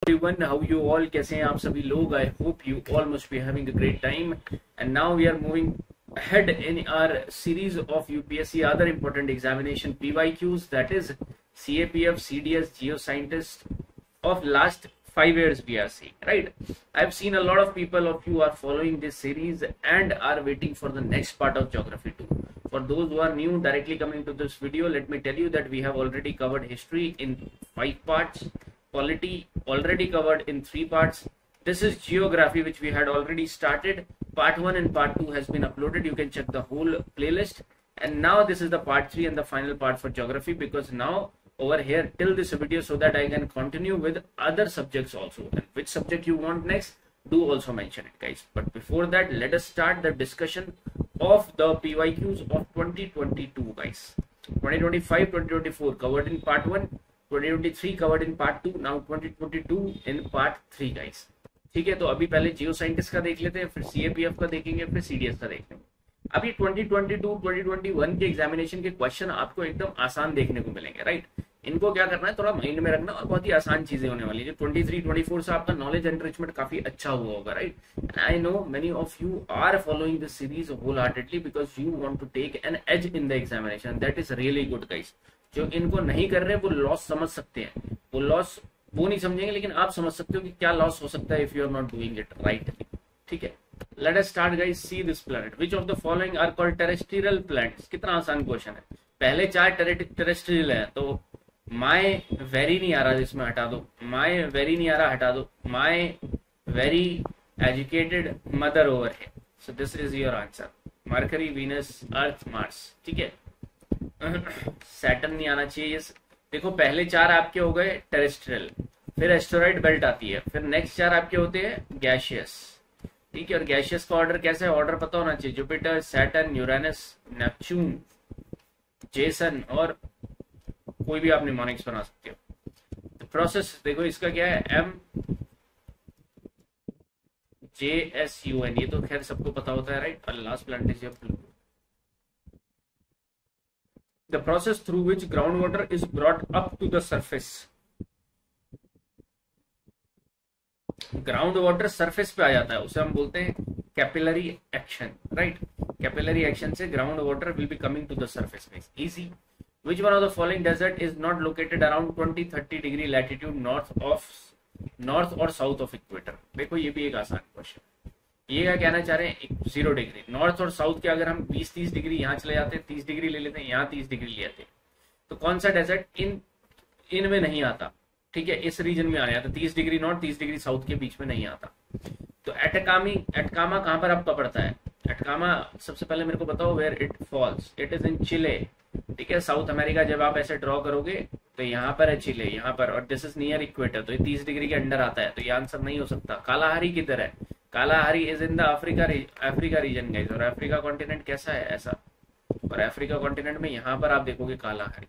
everyone, how you all? कैसे हैं आप सभी लोग? I hope you all must be having a great time. And now we are moving ahead in our series of UPSC other important examination PYQs, that is CAPF, CDS, Geoscientist of last 5 years we are seeing, right? I've seen a lot of people of you are following this series and are waiting for the next part of geography too. For those who are new directly coming to this video, let me tell you that we have already covered history in 5 parts, polity already covered in 3 parts. This is geography, which we had already started. Part 1 and part 2 has been uploaded. You can check the whole playlist. And now this is the part 3 and the final part for geography, because now over here till this video, so that I can continue with other subjects also. And which subject you want next, do also mention it, guys. But before that, let us start the discussion of the PYQs of 2022, guys. 2025, 2024 covered in part 1, 2023 covered in part 2, now 2022 in part 3, guys. ठीक है, तो अभी पहले जियो scientist का देख लेते हैं, फिर सीएपीएफ का देखेंगे, फिर सीडीएस का देख लेंगे. अभी 2022, 2021 के एग्जामिनेशन के क्वेश्चन आपको एकदम आसान देखने को मिलेंगे, राइट? इनको क्या करना है, थोड़ा माइंड में रखना, और बहुत ही आसान चीजें होने वाली है. 23, 24 से आपका नॉलेज एनरिचमेंट काफी अच्छा हुआ होगा, right? And I know many of you are following this series wholeheartedly because you want to take an edge in the examination. That is really good, guys. जो इनको नहीं कर रहे वो लॉस समझ सकते हैं, वो लॉस वो नहीं समझेंगे, लेकिन आप समझ सकते हो कि क्या लॉस हो सकता है if you are not doing it right. ठीक है, let us start, guys. See this planet, which of the following are called terrestrial planets. कितना आसान क्वेश्चन है. पहले 4 टेरेस्ट्रियल है, तो माय वेरी नहीं आ रहा, इसमें हटा दो. माय वेरी नहीं आ रहा, हटा दो. My very educated mother over है. So this is your answer. Mercury, Venus, Earth, Mars. ठीक है, सैटर्न नहीं आना चाहिए. देखो, पहले 4 आपके हो गए टेरेस्ट्रियल, फिर एस्टेरॉइड बेल्ट आती है, फिर नेक्स्ट 4 आपके होते हैं गैशियस. ठीक है, और गैशियस का ऑर्डर कैसे है, ऑर्डर पता होना चाहिए. Jupiter, Saturn, Uranus, Neptune, Jason, और कोई भी आप निमोनिक्स बना सकते हो. प्रोसेस देखो, इसका क्या है, MJSUN. ये तो खैर सबको पता होता है, right? Last planet is your the process through which groundwater is brought up to the surface. Ground water surface पे आ जाता है, उसे हम बोलते हैं capillary action, right? Capillary action से ground water will be coming to the surface. Easy. Which one of the following desert is not located around 20-30 degree latitude north और साउथ ऑफ इक्वेटर. देखो, ये भी एक आसान क्वेश्चन. ये क्या कहना चाह रहे हैं, 0 डिग्री नॉर्थ और साउथ के अगर हम 20-30 डिग्री यहाँ चले जाते हैं, 30 डिग्री ले लेते हैं, यहाँ 30 डिग्री ले जाते हैं, तो कौन सा डेजर्ट इनमें नहीं आता. ठीक है, इस रीजन में आ जाता. 30 डिग्री नॉर्थ, 30 डिग्री साउथ के बीच में नहीं आता. तो एटकामा कहाँ पर आपका पड़ता है? एटकामा सबसे पहले मेरे को बताओ where it falls. It is in Chile. ठीक है, साउथ अमेरिका जब आप ऐसे ड्रॉ करोगे तो यहाँ पर है चिले, यहाँ पर, और दिस इज नियर इक्वेटर, तो ये 30 डिग्री के अंडर आता है, तो ये आंसर नहीं हो सकता. कालाहारी किधर है? Kalahari is in the Africa reason, guys. और अफ्रीका कॉन्टिनेंट कैसा है, ऐसा. और अफ्रीका कॉन्टिनेंट में यहाँ पर आप देखोगे कालाहारी.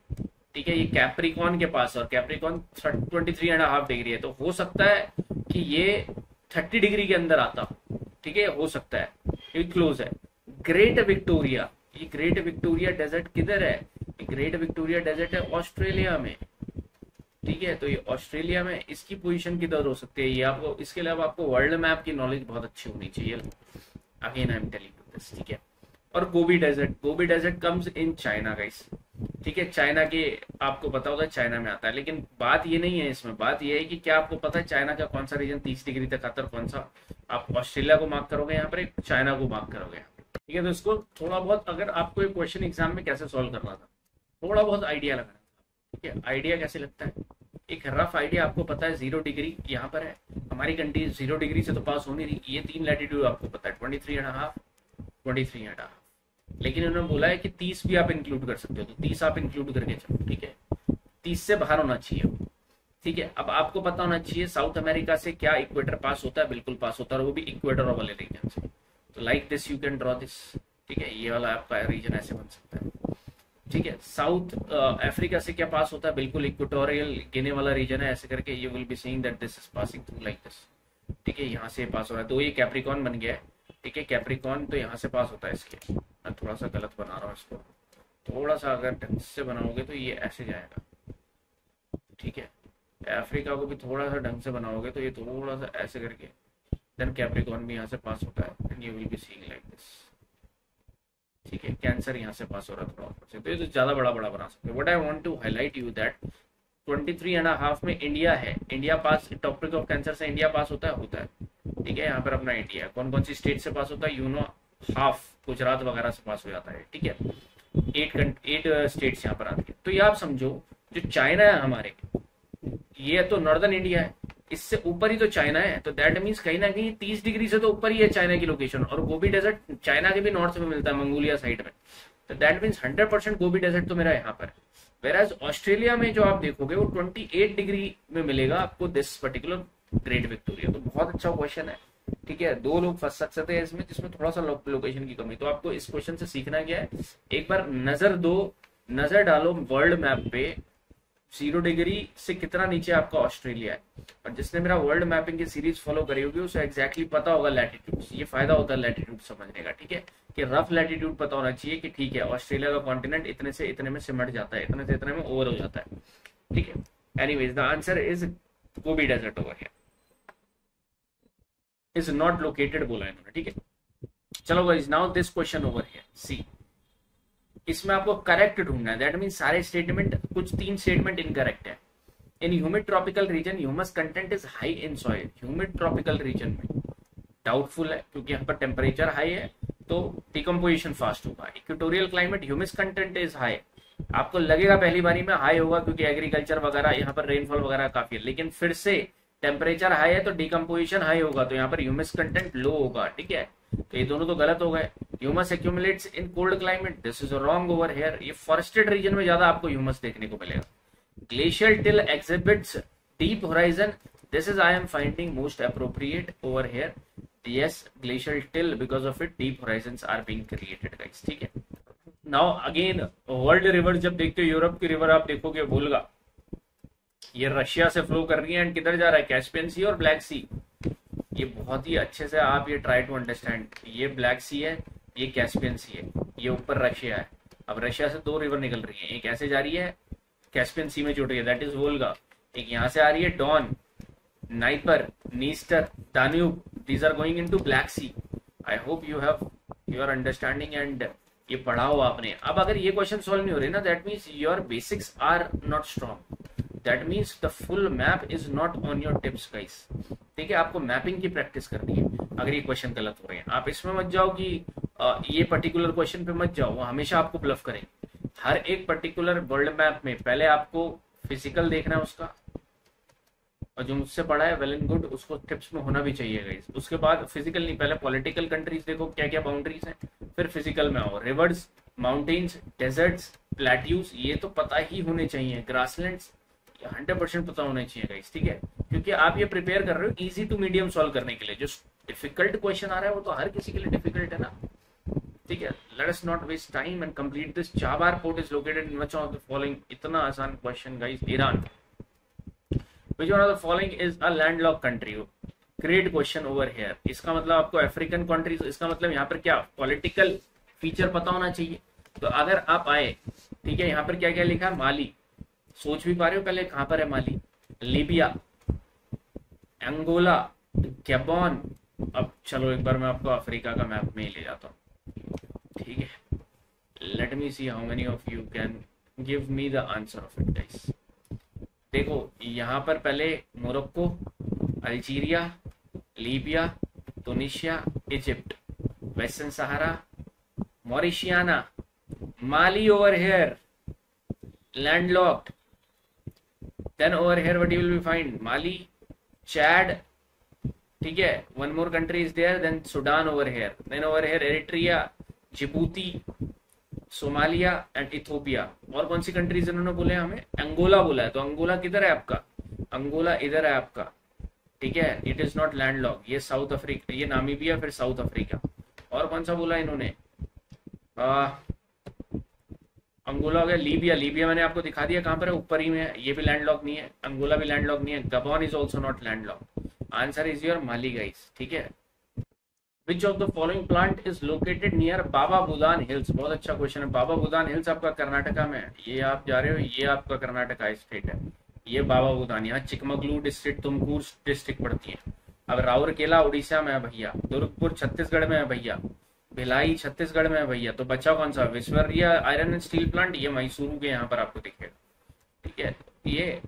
ठीक है, ये कैप्रिकॉन के पास, और कैप्रिकॉन 23.5 डिग्री है, तो हो सकता है कि ये 30 डिग्री के अंदर आता. ठीक है, हो सकता है, ये क्लोज है. ग्रेट विक्टोरिया, ये ग्रेट विक्टोरिया डेजर्ट किधर है? ग्रेट विक्टोरिया डेजर्ट है ऑस्ट्रेलिया में. ठीक है, तो ये ऑस्ट्रेलिया में, इसकी पोजीशन किधर हो सकती है, ये आपको, इसके अलावा आपको वर्ल्ड मैप की नॉलेज बहुत अच्छी होनी चाहिए. Again I am telling you this. ठीक है, और Gobi desert comes in China, guys. ठीक है, चाइना के आपको पता होगा चाइना में आता है, लेकिन बात ये नहीं है इसमें. बात ये है कि क्या आपको पता है चाइना का कौन सा रीजन 30 डिग्री तक आता है, कौन सा. आप ऑस्ट्रेलिया को मार्क करोगे यहाँ पर, चाइना को मार्क करोगे यहाँ पर. ठीक है, तो इसको थोड़ा बहुत, अगर आपको एक क्वेश्चन एग्जाम में कैसे सॉल्व करना था, थोड़ा बहुत आइडिया लगाना था. ठीक है, आइडिया कैसे लगता है, एक रफ आइडिया आपको पता है. 0 डिग्री यहाँ पर है, हमारी कंट्री 0 डिग्री से तो पास हो नहीं रही. ये 3 लैटिट्यूड आपको पता है, 23.5, लेकिन उन्होंने बोला है कि 30 भी आप इंक्लूड कर सकते हो, तो 30 आप इंक्लूड करके चलो. ठीक है, 30 से बाहर होना चाहिए. ठीक है, अब आपको पता होना चाहिए साउथ अमेरिका से क्या इक्वेटर पास होता है. बिल्कुल पास होता है, और वो भी इक्वेटर वाले रीजन से. तो like this you can draw this. ठीक है, ये वाला आपका रीजन ऐसे बन सकता है. ठीक है, साउथ अफ्रीका से क्या पास होता है, बिल्कुल इक्वेटोरियल गिने वाला रीजन है, ऐसे करके you will be seeing that this is passing through like this. ठीक है, यहाँ से पास हो रहा है, तो ये कैप्रिकॉन बन गया है. ठीक है, कैप्रिकॉन तो यहाँ से पास होता है इसके. मैं थोड़ा सा गलत बना रहा हूँ इसको, थोड़ा सा अगर ढंग से बनाओगे तो ये ऐसे जाएगा. ठीक है, अफ्रीका को भी थोड़ा सा ढंग से बनाओगे तो ये थोड़ा सा ऐसे करके, देन कैप्रिकॉर्न भी यहाँ से पास होता है, and you will be seeing like this. ठीक है, कैंसर यहाँ से पास हो रहा है थोड़ा ऊपर से, तो ये तो ज्यादा बड़ा बड़ा बना सकते हैं। What I want to highlight you that 23.5 में इंडिया है, India pass, topic of cancer से इंडिया पास होता है। ठीक है, यहाँ पर अपना इंडिया है, कौन कौन सी स्टेट से पास होता है, यू नो, हाफ गुजरात वगैरह से पास हो जाता है। ठीक है, 8 स्टेट्स यहाँ पर आती है। तो ये आप समझो, जो चाइना है हमारे, ये तो नॉर्दर्न इंडिया है, इससे ऊपर ही तो चाइना है, तो दैट मीन्स कहीं ना कहीं 30 डिग्री से तो ऊपर ही है चाइना की लोकेशन, और गोबी डेजर्ट चाइना के भी नॉर्थ में मिलता है, मंगोलिया साइड में, तो दैट मीन्स 100% गोबी डेजर्ट तो मेरा यहाँ पर। वेराज ऑस्ट्रेलिया में जो आप देखोगे वो 28 डिग्री में मिलेगा आपको दिस पर्टिकुलर ग्रेट विक्टोरिया। तो बहुत अच्छा क्वेश्चन है। ठीक है, 2 लोग फंस सकते हैं इसमें, जिसमें थोड़ा सा लोकेशन की कमी। तो आपको इस क्वेश्चन से सीखना क्या है, एक बार नजर डालो वर्ल्ड मैप पे, 0 डिग्री से कितना नीचे आपका ऑस्ट्रेलिया है। और जिसने मेरा वर्ल्ड मैपिंग की सीरीज फॉलो करी होगी उसे एग्जैक्टली पता होगा लैटिट्यूड। ये फायदा होता है लैटिट्यूड समझने का। ठीक है, कि रफ लैटिट्यूड पता होना चाहिए कि ठीक है ऑस्ट्रेलिया का कॉन्टिनेंट इतने से इतने में सिमट जाता है, इतने से इतने में ओवर हो जाता है। ठीक है, anyways the answer is Gobi desert over here is not located बोला इन्होंने। ठीक है, चलो guys, now this question over here, see, इसमें आपको करेक्ट ढूंढना है। दैट मीन सारे स्टेटमेंट, कुछ 3 स्टेटमेंट इनकरेक्ट है। In humid tropical region humus content is high in soil. Humid tropical region में डाउटफुल है, क्योंकि यहाँ पर टेम्परेचर हाई है तो डिकम्पोजिशन फास्ट होगा। Equatorial climate humus content is high, आपको लगेगा पहली बारी में हाई होगा क्योंकि एग्रीकल्चर वगैरह यहाँ पर रेनफॉल वगैरह काफी है, लेकिन फिर से टेम्परेचर हाई है तो डिकम्पोजिशन हाई होगा, तो यहाँ पर ह्यूमिस कंटेंट लो होगा। ठीक है, तो ये दोनों तो गलत हो गए। Humus accumulates in cold climate, this is wrong over here. ये फॉरेस्टेड रीजन में ज्यादा आपको ह्यूमस देखने को मिलेगा। Glacial till exhibits deep horizon, this is I am finding most appropriate over here. yes, glacial till, because of it deep horizons are being created guys। ठीक है, now again world river जब देखते हो, Europe की river आप देखोगे वोल्गा, ये Russia से फ्लो कर रही है, एंड किधर जा रहा है, कैस्पियन सी और ब्लैक सी। ये बहुत ही अच्छे से आप ये ट्राई टू अंडरस्टैंड, ये ब्लैक सी है, ये कैस्पियन सी है, ये ऊपर रशिया है। अब रशिया से 2 रिवर निकल रही है, एक ऐसे जा रही है कैस्पियन सी में जुड़ रही है, दैट इज वोल्गा। एक यहाँ से आ रही है Don, Dnieper, Dniester, Danube, these are going into black sea। I hope you have your understanding and ये पढ़ा हो आपने। अब अगर ये क्वेश्चन सॉल्व नहीं हो रहे ना, that means your basics are not strong, that means the full map is not on your tips guys। ठीक है, आपको मैपिंग की प्रैक्टिस करनी है। अगर ये क्वेश्चन गलत हो रहे हैं, आप इसमें मत जाओ कि ये पर्टिकुलर क्वेश्चन पे मत जाओ, वो हमेशा आपको ब्लफ करेंगे। हर एक पर्टिकुलर वर्ल्ड मैप में पहले आपको फिजिकल देखना है उसका, और जो मुझसे पढ़ा है वेल एंड गुड, उसको टिप्स में होना भी चाहिए गाइस। उसके बाद फिजिकल नहीं, पहले पॉलिटिकल कंट्रीज देखो क्या क्या बाउंड्रीज हैं, फिर फिजिकल में आओ। रिवर्स, माउंटेन्स, डेजर्ट्स, प्लेट्यूज, ये तो पता ही होने चाहिए। ग्रासलैंड्स 100% पता होने चाहिए गाइस। ठीक है, क्योंकि आप ये प्रिपेयर कर रहे हो इजी टू मीडियम सॉल्व करने के लिए। जो डिफिकल्ट क्वेश्चन आ रहा है वो तो हर किसी के लिए डिफिकल्ट है ना। ठीक है, let us not waste time and complete this. Chabahar port is located in which of the following, इतना आसान question guys. Iran, which one of the following is a landlocked country? Great question over here। इसका मतलब आपको African countries, इसका मतलब यहाँ पर क्या पॉलिटिकल फीचर पता होना चाहिए। तो अगर आप आए, ठीक है, यहाँ पर क्या क्या लिखा है, माली, सोच भी पा रहे हो पहले कहाँ पर है माली, लीबिया, अंगोला, गैबोन। अब चलो एक बार मैं आपको अफ्रीका का मैप में ही ले जाता हूँ। ठीक है, let me see how many of you can give me the answer of it guys. देखो यहाँ पर पहले Morocco, Algeria, Libya, Tunisia, Egypt, Western Sahara, Mauritania, Mali over here landlocked. Then over here what you will be find, Mali, Chad, ठीक है, one more country is there, then Sudan over here, then over here Eritrea, Djibouti, Somalia and Ethiopia. और कौन सी countries इन्होंने बोले हमें, Angola बोला है। तो अंगोला किधर है आपका, अंगोला इधर है आपका। ठीक है, इट इज नॉट लैंडलॉक। ये साउथ अफ्रीका, ये नामीबिया, फिर साउथ अफ्रीका। और कौन सा बोला इन्होंने, अंगोला हो गया। लीबिया, लीबिया मैंने आपको दिखा दिया कहां पर है, ऊपर ही में है, ये भी लैंडलॉक नहीं है। अंगोला भी लैंडलॉक नहीं है। Gabon is also not landlock. Answer is your Mali guys. ठीक है, Which of the following plant is located near Baba Budan Hills? बहुत अच्छा क्वेश्चन है। बाबा बुदान हिल्स आपका कर्नाटका में है। ये आप जा रहे हो, ये आपका कर्नाटका स्टेट है। ये बाबा भूटान, यहाँ चिकमगलूर डिस्ट्रिक्ट, तुमकुर डिस्ट्रिक्ट पड़ती है। अब राउरकेला उड़ीसा में है भैया, दुर्गपुर छत्तीसगढ़ में है भैया, भिलाई छत्तीसगढ़ में है भैया, तो बच्चा कौन सा? विश्वरिया आयरन एंड स्टील प्लांट, ये मैसूरू के यहाँ पर आपको दिखेगा। ठीक है, ये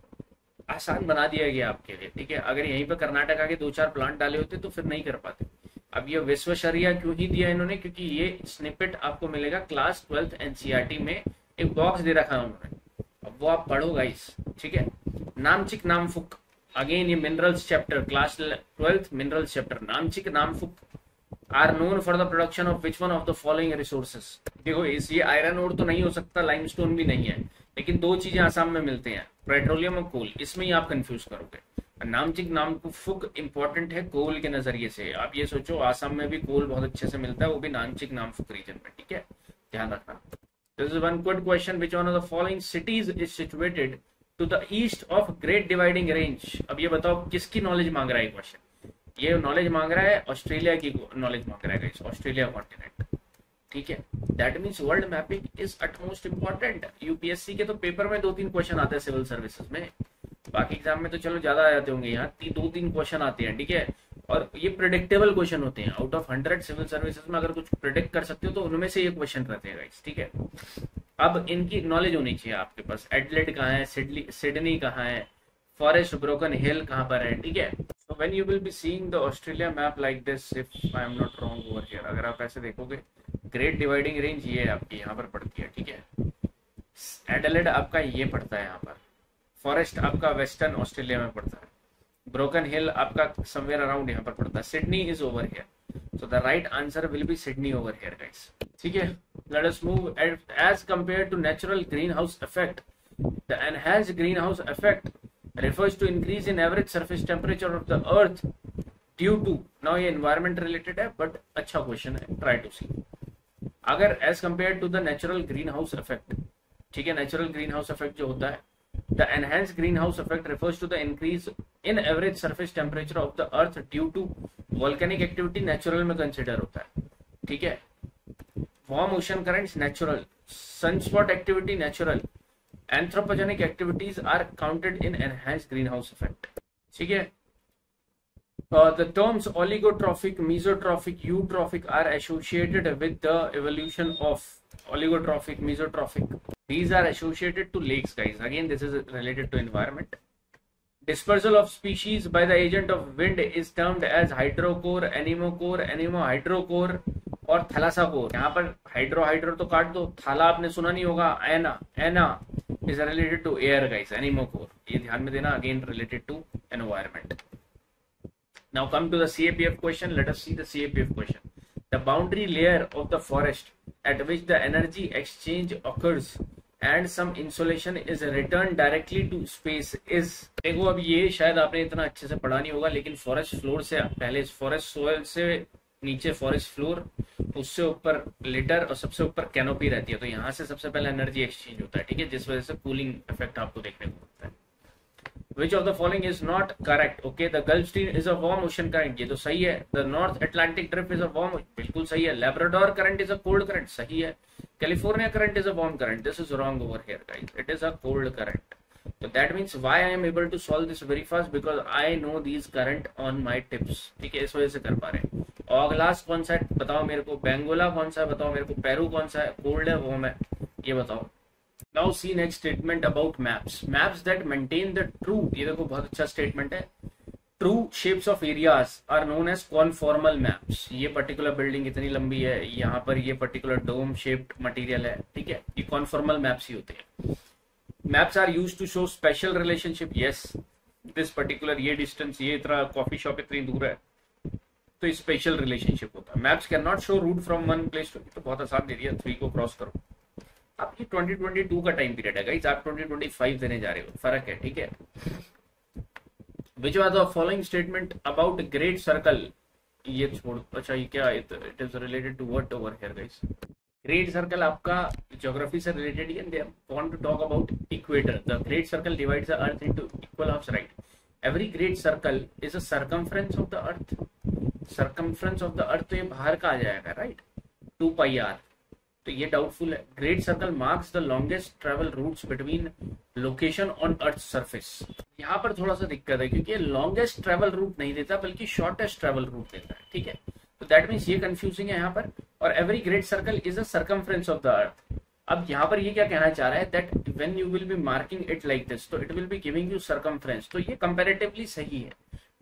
आसान बना दिया गया आपके लिए। ठीक है, अगर यहीं पे कर्नाटका के 2-4 प्लांट डाले होते तो फिर नहीं कर पाते। अब ये विश्वशरिया क्यों ही दिया इन्होंने, क्योंकि ये स्निपेट आपको मिलेगा क्लास 12th एनसीईआरटी में, एक बॉक्स दे रखा है उन्होंने, अब वो आप पढ़ो गाइस। ठीक है, नामचिक नामफुक, अगेन ये minerals chapter, class 12th minerals chapter, Namchik Namphuk are known for the production of which one of the following resources. देखो इस ये आयरन ओर तो नहीं हो सकता, लाइमस्टोन भी नहीं है, लेकिन दो चीजें आसाम में मिलते हैं, पेट्रोलियम और कोल, इसमें ही आप कंफ्यूज करोगे। नामचिक नामफुक इंपॉर्टेंट है कोल के नजरिए से, आप ये सोचो आसाम में भी कोल बहुत अच्छे से मिलता है, वो भी नामचिक नामफुक रीजन में। ठीक है, ध्यान रखना। This is one good question, which one of the following cities is situated to the east of great dividing range. अब ये बताओ किसकी नॉलेज मांग रहा है क्वेश्चन, ये नॉलेज मांग रहा है ऑस्ट्रेलिया की नॉलेज मांग रहा है, ऑस्ट्रेलिया कॉन्टिनेंट। ठीक है, that means world mapping is utmost important. UPSC के तो पेपर में 2-3 क्वेश्चन आते हैं सिविल सर्विसेज में, बाकी एग्जाम में तो चलो ज्यादा आ जाते होंगे, यहाँ 2-3 क्वेश्चन आते हैं। ठीक है, और ये प्रिडिक्टेबल क्वेश्चन होते हैं, आउट ऑफ 100 सिविल सर्विसेज में अगर कुछ प्रिडिक्ट कर सकते हो तो उनमें से ये क्वेश्चन रहते हैं गाइस। ठीक है, अब इनकी नॉलेज होनी चाहिए आपके पास, एडलेड कहाँ है, सिडनी कहाँ है, फॉरेस्ट ब्रोकन हिल कहाँ पर है। ठीक है, so when you will be seeing the Australia map like this, if I am not wrong over here, अगर आप ऐसे देखोगे ग्रेट डिवाइडिंग रेंज ये आपकी यहाँ पर पड़ती है। ठीक है, एडलेड आपका ये पड़ता है यहाँ पर, फॉरेस्ट आपका वेस्टर्न ऑस्ट्रेलिया में पड़ता है, ब्रोकन हिल आपका समवेयर अराउंड यहाँ पर पड़ता है, Sydney is over here, so the right answer will be Sydney over here guys। ठीक है, let us move as compared to natural greenhouse effect, the enhanced greenhouse effect refers to increase in average surface temperature of the earth due to, now ये environment related है but अच्छा question है, try to see। अगर as compared to the natural greenhouse effect, ठीक है, natural greenhouse effect जो होता है, the enhanced greenhouse effect refers to the increase in average surface temperature of the earth due to volcanic activity, natural में consider होता है। ठीक है, warm ocean currents natural, sunspot activity natural, anthropogenic activities are counted in enhanced greenhouse effect। ठीक है, the terms oligotrophic, mesotrophic, eutrophic are associated with the evolution of oligotrophic, mesotrophic, these are associated to lakes guys, again this is related to environment। Dispersal of species by the agent of wind is termed as hydrocore, anemocore, anemohydrocore और थैलासाकोर। यहाँ पर hydro तो काट दो, थाला आपने सुना नहीं होगा, एना is related to air guys, anemocore, ये ध्यान में देना, again related to environment। Now come to the CAPF question, let us see the CAPF question। The boundary layer of the forest at which the energy exchange occurs and some insulation is returned directly to space is, देखो अब ये शायद आपने इतना अच्छे से पढ़ा नहीं होगा, लेकिन फॉरेस्ट फ्लोर से पहले फॉरेस्ट सोयल से नीचे फॉरेस्ट फ्लोर, उससे ऊपर लिटर और सबसे ऊपर कैनोपी रहती है, तो यहाँ से सबसे पहले एनर्जी एक्सचेंज होता है। ठीक है, जिस वजह से कूलिंग इफेक्ट आपको देखने को मिलता है। Which of the following is not correct? Okay, the Gulf Stream is a warm ocean current, ये तो सही है। The North Atlantic Drift is a warm, बिल्कुल सही है। Labrador current is a cold current, सही है। California current is a warm current, this is wrong over here guys, it is a cold current। So that means why I am able to solve this very fast, because I know these current on my tips। ठीक है, इस वजह से कर पा रहे हैं। ऑगलास कौन सा है बताओ मेरे को, बेंगोला कौन सा है बताओ मेरे को, पेरू कौन सा है, कोल्ड है वार्म है, ये बताओ। Now see next statement about maps, maps that maintain the true, ये देखो बहुत अच्छा statement है, true shapes of areas are known as conformal maps। ये particular building इतनी लंबी है, यहाँ पर ये particular dome shaped material है, ठीक है, ये conformal maps ही होते हैं। Maps are used to show special relationship, yes, this particular ये distance, ये इतना coffee shop इतनी दूर है, तो स्पेशल रिलेशनशिप होता है। Maps can not show route from one place to, तो बहुत आसान दे दिया, 3 को क्रॉस करो। आप ये 2022 का टाइम पीरियड है गाइस, आप 2025 देने जा रहे हो, फर्क है। ठीक है, which are the following statement about great circle, ये छोड़, अच्छा ये क्या, it is related to what over here guys. Great circle आपका ज्योग्राफी से रिलेटेड ही, they want to talk about equator. The great circle divides the earth into equal halves, right. Every great circle is a circumference of the earth, circumference of the earth, तो ये बाहर का आ जाएगा, right, 2 pi are. तो ये doubtful है। Great circle marks the longest travel routes between location on earth surface. यहाँ पर थोड़ा सा दिक्कत है क्योंकि लॉन्गेस्ट ट्रेवल रूट नहीं देता बल्कि शॉर्टेस्ट ट्रेवल रूट देता है, ठीक है। तो दैट मीन्स ये कंफ्यूजिंग है यहाँ पर। और every great circle is a circumference of the earth. अब यहाँ पर ये क्या कहना चाह रहा है that when you will be marking it like this तो it will be giving you circumference, तो ये कंपैरेटिवली सही है,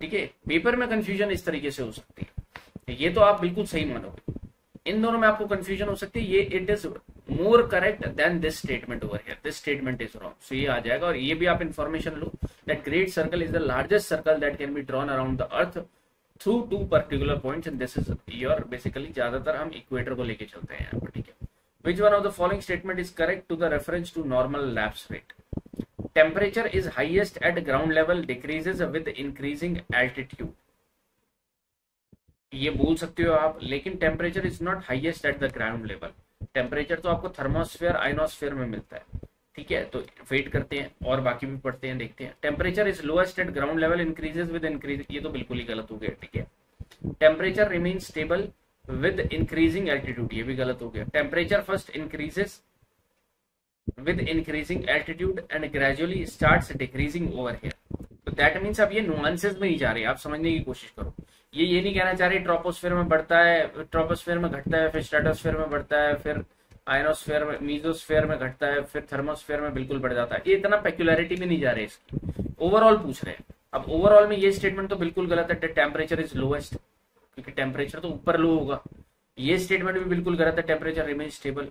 ठीक है। पेपर में कंफ्यूजन इस तरीके से हो सकती है, ये तो आप बिल्कुल सही मानोगे। इन दोनों में आपको कंफ्यूजन हो सकती है, ये it is more correct than this statement over here, this statement is wrong, so ये आ जाएगा। और ये भी आप इंफॉर्मेशन लो that great circle is the largest circle that can be drawn around the earth through two particular points and this is your basically ज्यादातर हम इक्वेटर को लेके चलते हैं यहाँ पर, ठीक है। Which one of the following statement is correct to the reference to normal lapse rate? Temperature is highest at ground level, decreases with increasing altitude. ये बोल सकते हो आप, लेकिन temperature is not highest at the ground level. Temperature तो आपको thermosphere ionosphere में मिलता है, ठीक है। तो वेट करते हैं और बाकी भी पढ़ते हैं, देखते हैं। Temperature is lowest eight ground level, increases with increase, ये तो बिल्कुल ही गलत हो गया, ठीक है। Temperature remains stable with increasing altitude, ये भी गलत हो गया। Temperature first increases with increasing altitude and gradually starts decreasing over here. तो दैट मीन्स अब ये नुआंसेस में नहीं जा रहे, आप समझने की कोशिश करो। ये नहीं कहना चाह रहे ट्रोपोस्फेयर में बढ़ता है, ट्रोपोस्फेयर में घटता है, फिर स्ट्रेटोस्फेयर में बढ़ता है, फिर आयनोस्फेयर में, मीजोस्फेयर में घटता है, फिर थर्मोस्फेयर में बिल्कुल बढ़ जाता है। ये इतना पेक्युलरिटी में नहीं जा रहे इसकी, ओवरऑल पूछ रहे हैं। अब ओवरऑल में ये स्टेटमेंट तो बिल्कुल गलत है, टेम्परेचर इज लोएस्ट, क्योंकि टेम्परेचर तो ऊपर लो होगा। ये स्टेटमेंट भी बिल्कुल गलत है, temperature remain stable.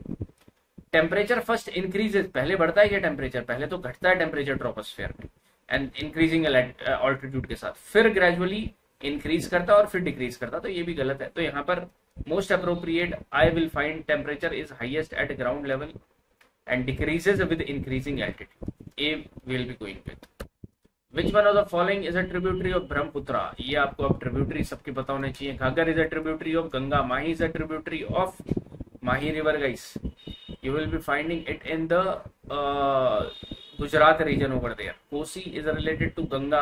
Temperature first increases, पहले बढ़ता है क्या टेम्परेचर, पहले तो घटता है टेम्परेचर ट्रोपोस्फेयर में एंड इंक्रीजिंग ऑल्टीट्यूड के साथ, फिर ग्रेजुअली इंक्रीज करता और फिर डिक्रीज करता, तो ये भी गलत है। तो यहाँ पर most appropriate I will find temperature is highest eight ground level and decreases with increasing altitude, A will be going with. Which one of the following is a tributary of Brahmaputra? ये आपको अब tributary सबके पता होने चाहिए। घाघर is a tributary of Ganga, Mahi is a tributary of Mahi river, guys. You will be finding it in the Gujarat region over there. Kosi is related to Ganga.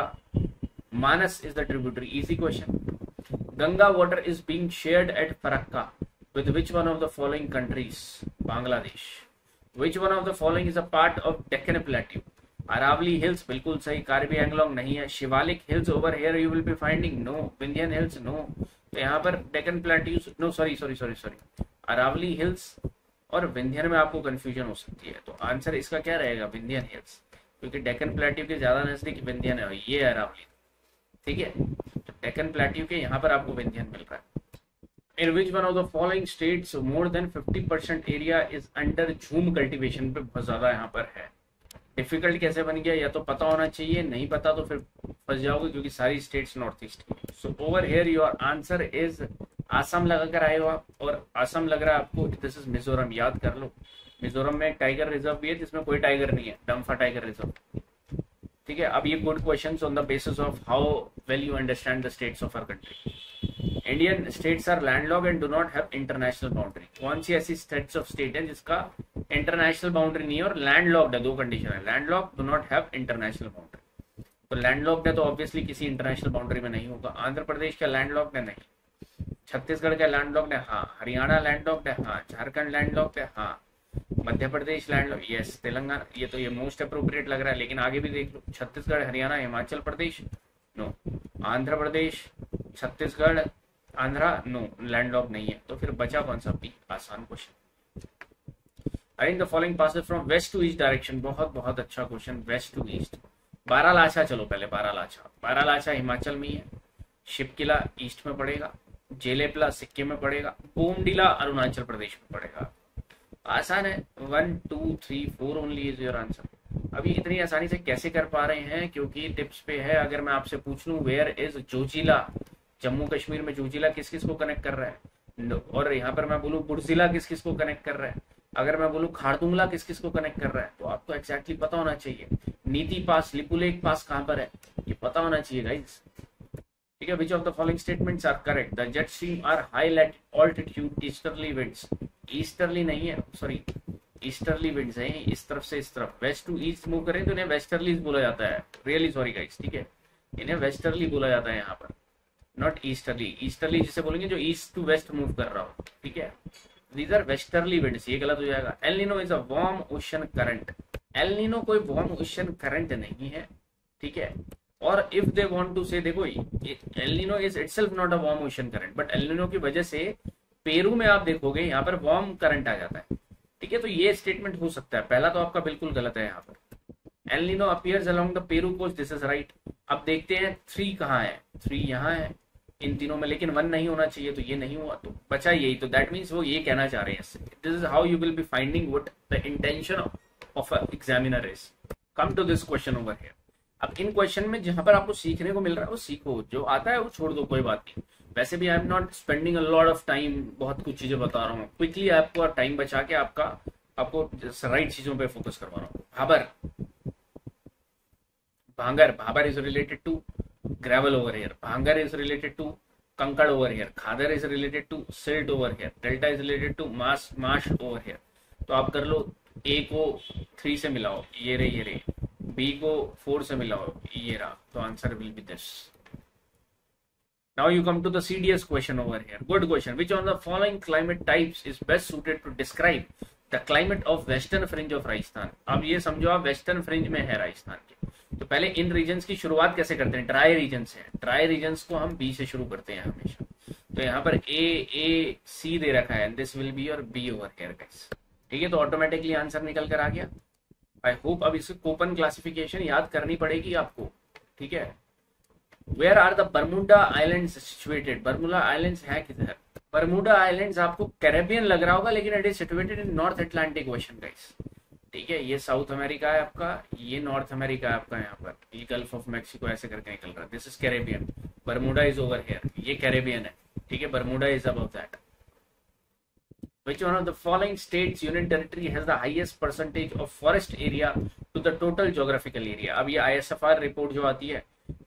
Manas is the tributary. Easy question. Ganga water is being shared at Farakka with which one of the following countries? Bangladesh. Which one of the following is a part of Deccan Plateau? Aravalli hills बिल्कुल सही, कार्बी एंगलोंग नहीं है। Shivalik hills over here you will be finding, no. Vindhyan hills, no. तो यहाँ पर Deccan plateaus, no, sorry, Aravalli hills और विंध्यन में आपको कंफ्यूजन हो सकती है। तो आंसर इसका क्या रहेगा, विंध्यन हिल्स, क्योंकि डेक्कन प्लेट्यू के ज्यादा नजदीक विंध्यन है, ये अरावली, ठीक है। तो डेक्कन प्लेट्यू के यहाँ पर आपको विंध्यन मिल रहा है। In which one of the following states more than 50% area is under झूम कल्टीवेशन पे बहुत ज्यादा यहाँ पर है। डिफिकल्ट कैसे बन गया, या तो पता होना चाहिए, नहीं पता तो फिर फंस जाओगे क्योंकि सारी स्टेट्स नॉर्थ ईस्ट की। So over here your answer is Assam लगा कर आए हो आप, और आसाम लग रहा है आपको, दिस इज मिजोरम, याद कर लो। मिजोरम में टाइगर रिजर्व भी है जिसमें कोई टाइगर नहीं है, डम्फा टाइगर रिजर्व, ठीक है। अब ये good questions on the basis of how well you understand the states of our country. Indian states are landlocked and do not have international boundary. कौन सी ऐसी स्टेट्स ऑफ स्टेट है जिसका इंटरनेशनल बाउंड्री नहीं है और लैंडलॉक्ड है? दो कंडीशन है, landlocked, do not have international boundary. तो लैंडलॉक्ड है तो ऑब्वियसली किसी इंटरनेशनल बाउंड्री में नहीं होगा। आंध्र प्रदेश का लैंडलॉक्ड है, नहीं। छत्तीसगढ़ का लैंडलॉक्ड है, हाँ। हरियाणा लैंडलॉक्ड है, हाँ। झारखंड लैंडलॉक्ड है, हाँ। Madhya Pradesh landlocked, yes. तेलंगाना, ये तो ये मोस्ट अप्रोप्रिएट लग रहा है, लेकिन आगे भी देख लो। Chhattisgarh, Haryana, Himachal Pradesh, no. Andhra Pradesh, Chhattisgarh, Andhra, no, landlocked नहीं है। तो फिर बचा कौन सा? बी, आसान क्वेश्चन। Arrange the following passes from west to east direction, बहुत बहुत अच्छा question, west to east. Baralacha, चलो पहले बारालाचा हिमाचल में ही है। शिपकिला ईस्ट में पड़ेगा, जेलेपला सिक्किम में पड़ेगा, बोमडिला अरुणाचल प्रदेश में पड़ेगा। आसान है, 1 2 3 4 ओनली इज योर आंसर। अभी इतनी आसानी से कैसे कर पा रहे हैं, क्योंकि टिप्स पे है। अगर मैं आपसे पूछ लूं वेयर इज जोजिला, जम्मू कश्मीर में जोजिला किस किस को कनेक्ट कर रहा है, और यहाँ पर मैं बोलूँ बुर्जिला किस किस को कनेक्ट कर रहा है, अगर मैं बोलूँ खारदुंगला किस किस को कनेक्ट कर रहा है, तो आपको एक्जैक्टली पता होना चाहिए। नीति पास, लिपुलेख पास कहाँ पर है, ये पता होना चाहिए गाइस, ठीक है। Which of the following statements are correct? The jet stream are high at altitude, easterly winds, easterly नहीं है, सॉरी, ईस्टर्ली विंड्स है, इस तरफ से इस तरफ, वेस्ट टू ईस्ट मूव करें तो इन्हें वेस्टर्लीज बोला जाता है। रियली सॉरी गाइस, ठीक है, इन्हें वेस्टर्ली बोला जाता है यहाँ पर, नॉट ईस्टर्ली। ईस्टर्ली जिसे बोलेंगे जो ईस्ट टू वेस्ट मूव कर रहा हो, ठीक है, दीज आर वेस्टर्ली विंड्स, ये गलत हो जाएगा। El Nino is a warm ocean current, El Nino कोई वार्म ओशन करंट नहीं है, ठीक है। और इफ दे वांट टू से, देखो El Nino is itself not a warm ocean current, but El Nino की वजह से पेरू में आप देखोगे यहाँ पर वार्म करंट आ जाता है, ठीक है। तो ये स्टेटमेंट हो सकता है, पहला तो आपका बिल्कुल गलत है यहाँ पर। El Nino appears along the Peru coast, this is right. अब देखते हैं 3 कहाँ है, 3 यहाँ है इन तीनों में, लेकिन 1 नहीं होना चाहिए, तो ये नहीं हुआ, तो बचा यही। तो दैट मीन्स वो ये कहना चाह रहे हैं इससे, this is how you will be finding what the intention of a examiner is. Come to this question over here. अब इन क्वेश्चन में जहां पर आपको सीखने को मिल रहा है वो सीखो, जो आता है वो छोड़ दो, कोई बात नहीं। वैसे भी I am not spending a lot of time, बहुत कुछ चीजें बता रहा हूँ, क्विकली आपको टाइम बचा के आपको राइट चीजों पे फोकस करवा रहा हूँ। भाबर, भांगर, Bhabar is related to gravel over here, bhangar is related to kankad over here, khadar is related to silt over here, delta is related to marsh over here। तो आप कर लो, A को 3 से मिलाओ, ये रही, B को 4 से मिलाओ, ये रहा, तो answer will B this. Now you come to the CDS question over here. Good question. Which one of the following climate types is best suited to describe the climate of western fringe of Rajasthan? अब ये समझो आप western fringe में है राजस्थान के, तो पहले इन regions की शुरुआत कैसे करते हैं, ड्राई रीजन से। ड्राई रीजन्स को हम बी से शुरू करते हैं हमेशा, तो यहाँ पर ए सी दे रखा है, this will be your B over here guys, ठीक है। तो ऑटोमेटिकली आंसर निकल कर आ गया। आई होप अब इसकी कोपन क्लासिफिकेशन याद करनी पड़ेगी आपको, ठीक है। Where are the Bermuda islands situated, Bermuda islands है किधर? बर्मुडा आइलैंड्स आपको कैरेबियन लग रहा होगा, लेकिन it is situated in north Atlantic ocean guys, ठीक है। ये साउथ अमेरिका है आपका, ये नॉर्थ अमेरिका है आपका, यहाँ पर ये गल्फ ऑफ मैक्सिको ऐसे करके निकल रहा है, this is Caribbean, Bermuda is over here, ये कैरेबियन है, ठीक है। Bermuda is above that. Which one of the following states union territory has the highest percentage of forest area to the total geographical area? अब ये ISFR report जो आती है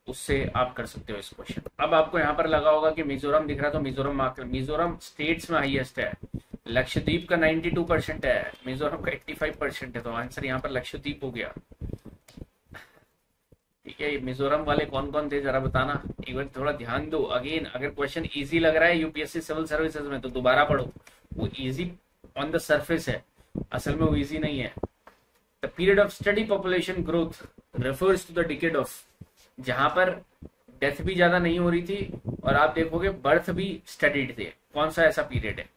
उससे आप कर सकते हो इस क्वेश्चन। अब आपको यहाँ पर लगा होगा कि मिजोरम दिख रहा, तो मिजोरम स्टेट्स में हाईएस्ट है, लक्षद्वीप का 92% है, मिजोरम का 85% है, तो आंसर यहाँ पर लक्षद्वीप हो गया, ठीक है। मिजोरम वाले कौन कौन थे जरा बताना, एक बार थोड़ा ध्यान दो। अगेन अगर क्वेश्चन इजी लग रहा है यूपीएससी सिविल सर्विसेज में तो दोबारा पढ़ो, वो इजी ऑन द सरफेस है, असल में वो इजी नहीं है। The period of study population growth refers to the decade of, जहां पर डेथ भी ज्यादा नहीं हो रही थी और आप देखोगे बर्थ भी स्टडीड थे, कौन सा ऐसा पीरियड है,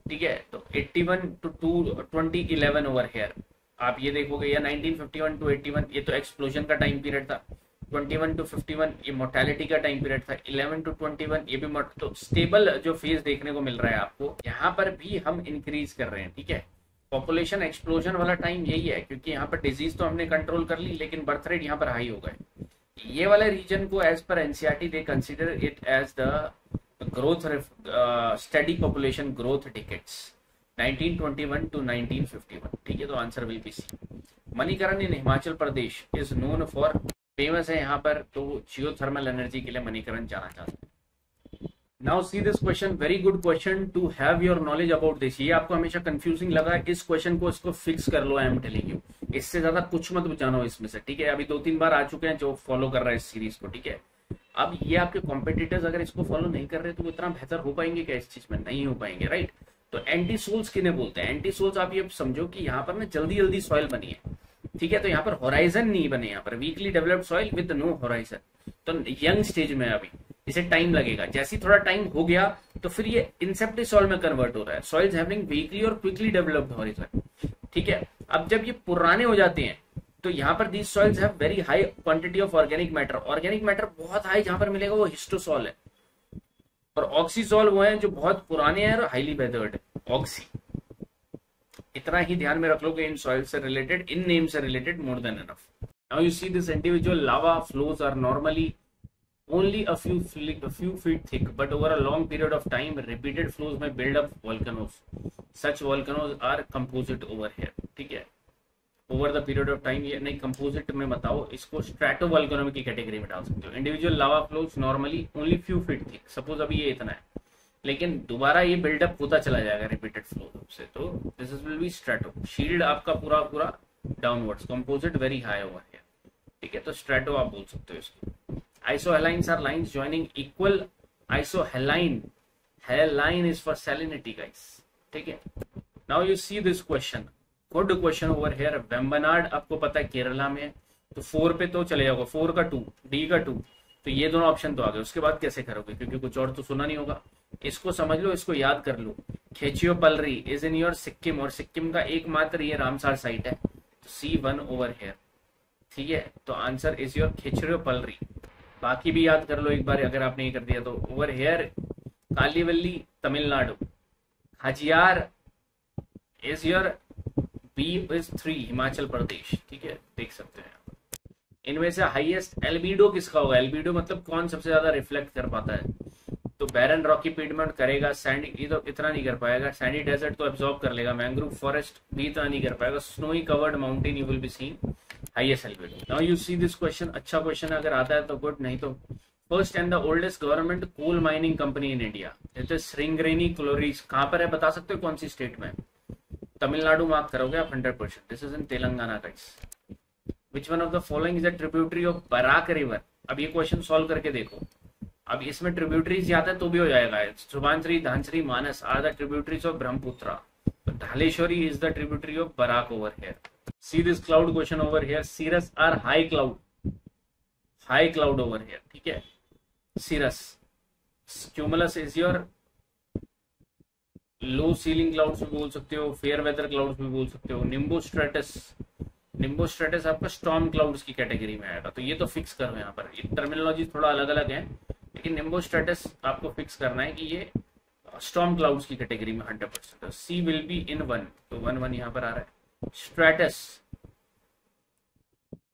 ठीक है। तो 81 to 2011 ओवर हियर आप ये देखोगे, या 1951 to 81 ये तो एक्सप्लोजन का टाइम पीरियड था, 21 to 51 ये मोर्टेलिटी का टाइम पीरियड था, 11 to 21 ये भी तो स्टेबल जो फेज देखने को मिल रहा है आपको, यहाँ पर भी हम इंक्रीज कर रहे हैं, ठीक है। पॉपुलेशन एक्सप्लोजन वाला टाइम यही है, क्योंकि यहाँ पर डिजीज तो हमने कंट्रोल कर ली, लेकिन बर्थ रेट यहाँ पर हाई हो गए। ये वाले रीजन को एज पर NCERT they consider it as the growth study population growth decades 1921 to 1951, ठीक है। तो answer will be C. Manikaran in Himachal Pradesh is known for, famous है यहाँ पर, तो जियोथर्मल एनर्जी के लिए मणिकरण जाना चाहते हैं। Now see this question, very good question to have your knowledge about this. ये आपको हमेशा कंफ्यूजिंग लगा, इस क्वेश्चन को इसको फिक्स कर लो, आई एम टेलिंग यू, इससे ज्यादा कुछ मत जानो इसमें से, ठीक है। अभी 2-3 बार आ चुके हैं जो फॉलो कर रहा है इस सीरीज को, ठीक है। अब ये आपके कॉम्पिटिटर्स अगर इसको फॉलो नहीं कर रहे तो वो इतना बेहतर हो पाएंगे क्या इस चीज में? नहीं हो पाएंगे, राइट। तो एंटी सोल्स किन्हें बोलते हैं? एंटी सोल्स आप ये समझो कि यहाँ पर ना जल्दी जल्दी सॉइल बनी है, ठीक है। तो यहाँ पर होराइजन नहीं बने, यहाँ पर weakly developed soil with no horizon, तो यंग स्टेज में अभी इसे टाइम लगेगा। जैसे थोड़ा टाइम हो गया तो फिर ये इंसेप्टिव सॉइल में कन्वर्ट हो रहा है, सॉइल्स हैविंग वीकली और क्विकली डेवलप्ड होराइजन, ठीक है। अब जब ये पुराने हो जाते हैं तो यहाँ पर these soils have very high quantity of organic matter बहुत हाई जहां पर मिलेगा वो हिस्टोसॉल है, और ऑक्सीसॉल वो है जो बहुत पुराने हैं और हाईली वेदर्ड ऑक्सी। इतना ही ध्यान में रख लो कि इन सॉइल से रिलेटेड, इन नेम से related, more than enough. Now you see this individual lava flows are normally only a few feet thick, but over a long period of time repeated flows may build up volcanoes. Such volcanoes are composite over here, ठीक है। Over the period of time, ये नहीं composite में बताओ, इसको strato volcano की category में डाल सकते हो। Individual lava flows normally only few feet thick, suppose अभी ये इतना है, लेकिन दोबारा ये बिल्डअप होता चला जाएगा रिपीटेड फ्लो से, तो this will B strato. Shield आपका पूरा पूरा downwards, composite very high over here, ठीक है। तो स्ट्रैटो आप बोल सकते हो इसको। Isohalines are lines joining equal isohaline. Haline is for salinity, guys. ठीक है। Now you see this question, good question over here. Vembanad आपको पता है केरला में है, तो 4 पे तो चले जाओगे, 4 का 2, डी का 2, तो ये दोनों ऑप्शन तो आ गए। उसके बाद कैसे करोगे, क्योंकि कुछ और तो सुना नहीं होगा। इसको समझ लो, इसको याद कर लो। खेचियो Palri is in your Sikkim, और सिक्किम का एकमात्र ये रामसार साइट है, तो C1 ओवर हियर, ठीक है। तो आंसर इज योर खेचरियो पलरी। बाकी भी याद कर लो एक बार अगर आपने ये कर दिया तो। ओवर हियर कालीवल्ली तमिलनाडु, हाजियार is your B is 3 Himachal Pradesh, ठीक है, देख सकते हैं। इनमें से हाईएस्ट एल्बिडो किसका होगा, एल्बिडो मतलब कौन सबसे ज्यादा रिफ्लेक्ट कर पाता है, तो बैरन रॉकी पीडमेंट करेगा, सैंडी तो इतना नहीं कर पाएगा, सैंडी डेजर्ट तो एब्जॉर्ब कर लेगा, मैंग्रोव फॉरेस्ट भी इतना नहीं कर पाएगा, snowy covered mountain you will be seeing highest albedo. Now you see this question, अच्छा क्वेश्चन है, अगर आता है तो गुड, नहीं तो। First and the oldest government coal mining company in India, it is Singareni collieries, कहां पर है बता सकते हो कौन सी स्टेट में? तमिलनाडु मार्क करोगे आप 100%, this is in Telangana guys. Which one of the following is a tributary of Barak river, अब ये क्वेश्चन सॉल्व करके देखो। अब इसमें ट्रिब्यूटरीज आता है तो भी हो जाएगा। Subansiri, Dhansiri, Manas are the tributaries of Brahmaputra, Dhaleswari is the tributary of Barak over here. See this cloud question over here, cirrus are high cloud over here, ठीक है। Cirrus, cumulus is your low ceiling clouds भी बोल सकते हो, फेयर वेदर क्लाउड्स भी बोल सकते हो। निम्बोस्ट्रेटस आपका स्टॉर्म क्लाउड्स की कैटेगरी में आएगा, तो ये तो फिक्स करो यहाँ पर। ये टर्मिनोलॉजी थोड़ा अलग अलग है, लेकिन निम्बोस्ट्रेटस आपको फिक्स करना है कि ये स्टॉर्म क्लाउड्स की कैटेगरी में 100%। सी विल बी इन 1, तो 1 यहाँ पर आ रहा है। Stratus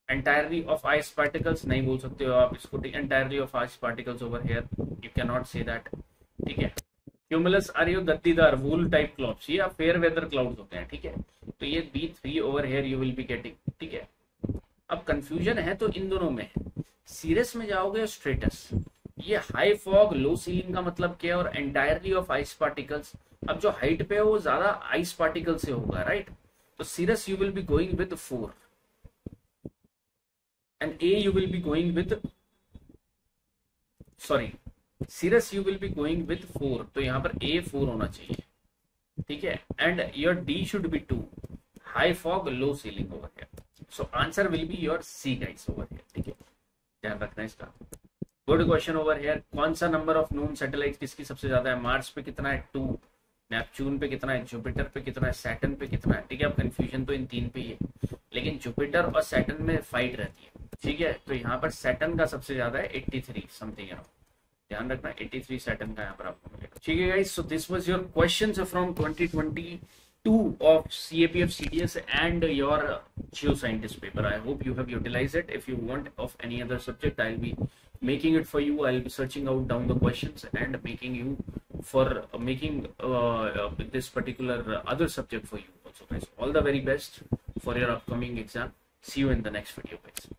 entirely of ice particles नहीं बोल सकते हो आप इसको, entirely of ice particles over here you can not say that, ठीक है। क्यूमुलस आर यू गद्दीदार वूल टाइप क्लाउड्स, ये फेयर वेदर क्लाउड्स होते हैं, ठीक है। तो ये B3 over here you will be getting, ठीक है। अब कंफ्यूजन है तो इन दोनों में, सीरियस में जाओगे स्ट्रेटस, ये हाई फॉग लो सीलिंग का मतलब क्या है, और एंटायरली ऑफ आइस पार्टिकल्स, अब जो हाइट पे है वो ज्यादा आइस पार्टिकल से होगा, राइट। तो serious you will be going with 4 and A you will be going with, sorry, serious you will be going with 4, तो यहाँ पर A4 होना चाहिए, ठीक है। And your D should be 2, high fog low ceiling over here, so answer will be your C guys over here, ठीक है, ध्यान रखना इसका। गुड क्वेश्चन ओवर हियर, कौन सा नंबर ऑफ नून सैटेलाइट किसकी सबसे ज्यादा है? मार्स पे कितना है 2, नेपच्यून पे कितना है, जुपिटर पे कितना है, सैटर्न पे कितना है, ठीक है। अब कंफ्यूजन तो इन 3 पे ही है, लेकिन जुपिटर और सैटर्न में फाइट रहती है, ठीक है। तो यहाँ पर सैटर्न का सबसे ज्यादा है 83 समथिंग, ध्यान रखना 83 सैटर्न का यहाँ पर आपको मिलेगा, ठीक है guys. So this was your questions from 2022 of CAPF CDS and your geoscientist paper. I hope you have utilized it. If you want of any other subject, I'll be making it for you. I'll be searching out down the questions and making you for making this particular other subject for you also, guys. All the very best for your upcoming exam. See you in the next video, guys.